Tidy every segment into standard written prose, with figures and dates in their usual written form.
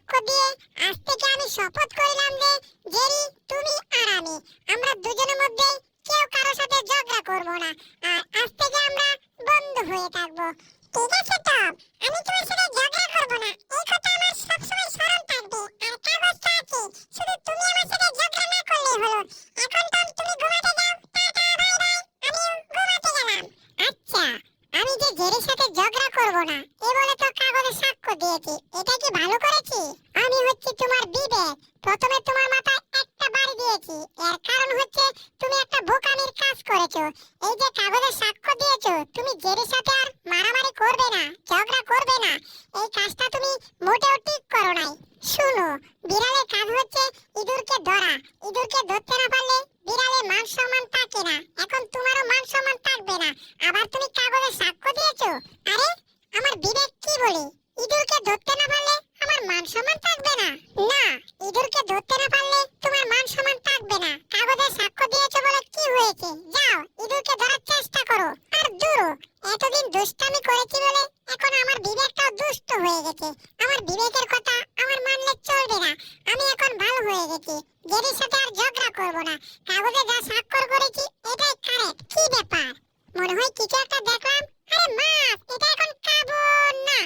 সাক্ষ্য দিয়ে আজ থেকে আমি শপথ করিলাম যে জেরি তুমি আর আমি আমরা দুজনের মধ্যে কেউ কারোর সাথে ঝগড়া করব না, আর আজ থেকে আমরা বন্ধু হয়ে থাকবো। ঠিক আছে টম, আমি তোমার সাথে ঝগড়া করব না, এই কথা আমার সবসময় স্মরণ থাকবে। আর কাগজটা আছে, শুধু তুমি আমার সাথে ঝগড়া না করলেই হলো। এখন টম তুমি ঘুমাতে যাও, টাটা বাই বাই, আমিও ঘুমাতে গেলাম। আচ্ছা, আমি যে জেরির সাথে ঝগড়া করব না এ বলে তো কাগজে সাক্ষ্য দিয়েছি, এটা কি ভালো করেছি? আমি হচ্ছি তোমার বিবেক। প্রথমে তোমার মাথায় একটা বাড়ি দিয়েছি, এর কারণ হচ্ছে তুমি একটা বোকামির কাজ করেছো। এই যে কাগজে সাক্ষ্য দিয়েছো তুমি জেরির সাথে আর মারামারি করবে না, ঝগড়া করবে না, এই কাজটা তুমি মোটেও ঠিক করো নাই। শুনো, বিড়ালের কাজ হচ্ছে ইঁদুরকে ধরা, ইঁদুরকে ধরতে না পারলে বিড়ালের মান সম্মান থাকে না। এখন তোমারও মান সম্মান থাকবে না, আবার তুমি কাগজে সাক্ষ্য দিয়েছো। আরে আমার বিবেক কি বলে, ইঁদুরকে ধরতে না পারলে আমার মান সম্মান থাকবে না? না, ইঁদুরকে ধরতে না পারলে তোমার মান সম্মান থাকবে না। কাগজে সাক্ষ্য দিয়েছো বলে কি হয়েছে, যাও ইঁদুরকে ধরার চেষ্টা করো। আর দূর, এতদিন দুষ্টামি করেছি বলে এখন আমার বিবেকটাও দুষ্ট হয়ে গেছে। আমার বিবেকের কথা আমার মানলে চলবে না। আমি এখন ভালো হয়ে গেছি, জেরির সাথে আর ঝগড়া করব না। কাগজে যা স্বাক্ষর করেছি এটাই কারেক্ট। কি ব্যাপার, মনে হয় কিছু একটা দেখলাম। আরে মাছ, এটা এখন খাবো না।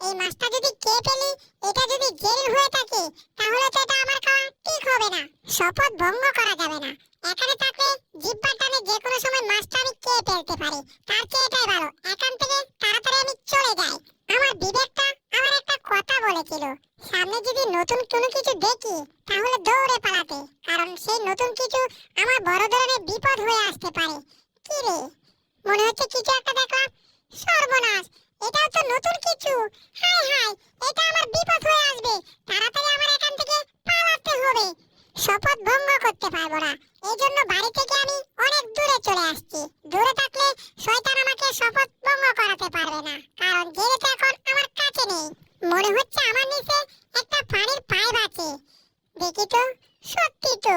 এই মাছটা যদি খেয়ে ফেলি, এটা যদি জেরির হয়ে থাকে, তাহলে তো এটা আমার খাওয়া ঠিক হবে না। শপথ ভঙ্গ করা যাবে না। এখানে থাকলে জিহ্বার টানে যে কোনো সময় মাছটা আমি খেয়ে ফেলতে পারি। তার চেয়ে এটাই ভালো, এখান থেকে তাড়াতাড়ি আমি চলে যাই। আমার বিবেকটা আমার একটা কথা বলেছিল, সামনে যদি নতুন কোনো কিছু দেখি তাহলে দৌড়ে পালাতে, কারণ সেই নতুন কিছু আমার বড় ধরনের বিপদ হয়ে আসতে পারে। কি রে, মনে হচ্ছে কিছু একটা দেখলাম। সর্বনাশ, এটাও তো নতুন কিছু। হাই হাই, এটা আমার বিপদ হয়ে আসবে। তাড়াতাড়ি আমার এখান থেকে পালাতে হবে। শপথ ভঙ্গ করতে পারবো না, এই জন্য বাড়ি থেকে আমি অনেক দূরে চলে আসছি। দূরে থাকলে শয়তান আমাকে শপথ ভঙ্গ করাতে পারবে না, কারণ জেরি তো এখন আমার কাছে নেই। মনে হচ্ছে আমার নিচে একটা পানির পাইপ আছে। দেখি তো, সত্যি তো,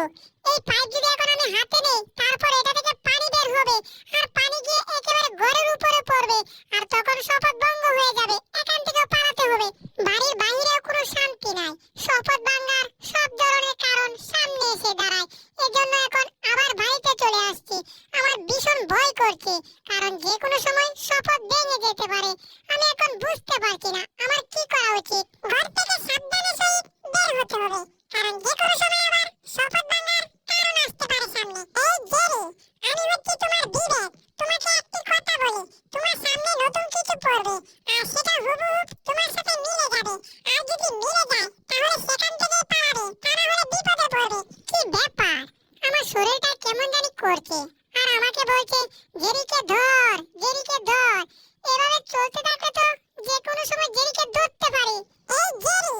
এই পাইপ যদি এখন আমি হাতে নেই, তারপর এটা থেকে পানি বের হবে, আর পানি গিয়ে একেবারে ঘরের উপরে পড়বে, আর তখন শপথ ভঙ্গ হয়ে যাবে। এখান থেকে পালাতে হবে। বাড়ির বাইরেও কোনো শান্তি নাই, শপথ ভাঙার সব ধরনের কারণ সামনে এসে দাঁড়ায়। এজন্য এখন আবার বাড়িতে চলে আসছি। আমার ভীষণ ভয় করছে, কারণ যে কোনো সময় শপথ ভেঙে যেতে পারে। আমি এখন বুঝতে পারছি না আমার কি করা উচিত। ঘর থেকে সাবধানে সহিত বের হতে হবে, কারণ যে কোনো সময় আবার শপথ ভাঙার কারণ আসতে পারে সামনে। এই জেরি, আমি হচ্ছি তোমার বিবেক। তোমাকে একটি কথা বলি, তোমার সামনে নতুন কিছু পড়বে, আর সেটা হুবহু তোমার সাথে মিলে যাবে। আর যদি মিলে যায় তাহলে সেখান থেকে পালাবে, তা না হলে বিপদে পড়বে। কি ব্যাপার, আমার শরীরটা কেমন জানি করছে, আর আমাকে বলছে জেরিকে ধর, জেরিকে ধর। এভাবে চলতে থাকলে তো যে কোনো সময় জেরিকে ধরতে পারি। এই জেরি,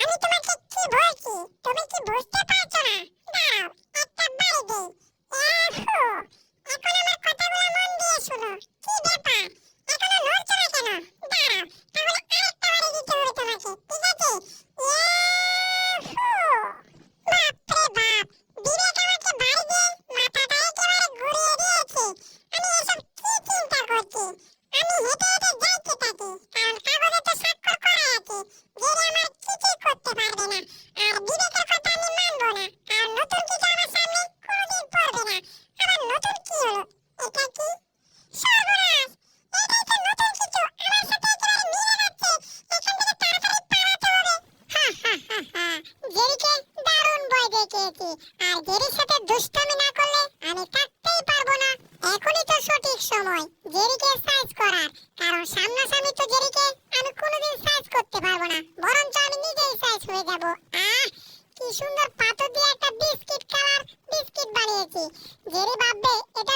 আমি তোমাকে কি বলছি তুমি কি বুঝতে পারছো না? দাঁড়াও, একটা বাড়ি দেই। ইয়াহু, এখন আমার কথাগুলো মন দিয়ে শোনো। কি ব্যাপার, এখনো নড়ছো না কেন? দাঁড়াও, তাহলে আরেকটা বাড়ি দিতে হবে তোমাকে, ঠিক আছে? ইয়াহু, বাপরে বাপ, বিবেক আমাকে বাড়ি দিয়ে মাথাটা একেবারে ঘুরিয়ে দিয়েছে। আমি এসব কি চিন্তা করছি? আমি হেঁটে হেঁটে যাইতে থাকি, কারণ কাগজে তো স্বাক্ষর করা আছে, জেরি আমার কিছুই করতে পারবে না। আর বিবেকের কথা আমি মানবো না, কারণ নতুন কিছু আমার সামনে কোনোদিন পড়বে না। আবার নতুন কি হলো, এটা কি? সর্বনাশ, এটাই তো নতুন কিছু, আমার সাথে একেবারে মিলে যাচ্ছে। এখান থেকে তাড়াতাড়ি পালাতে হবে। হা হা হা হা, জেরিকে দারুণ ভয় দেখিয়েছি, আর জেরির সাথে দুষ্টামি না করলে আমি থাকতেই পারবো না। এখনই তো সঠিক সময় জেরিকে সাইজ করার, কারণ সামনাসামনি তো জেরিকে আমি কোনোদিন সাইজ করতে পারবো না, বরঞ্চ আমি নিজেই সাইজ হয়ে যাব। কি সুন্দর পাথর দিয়ে একটা বিস্কিট কালার বিস্কিট বানিয়েছি। জেরি ভাববে এটা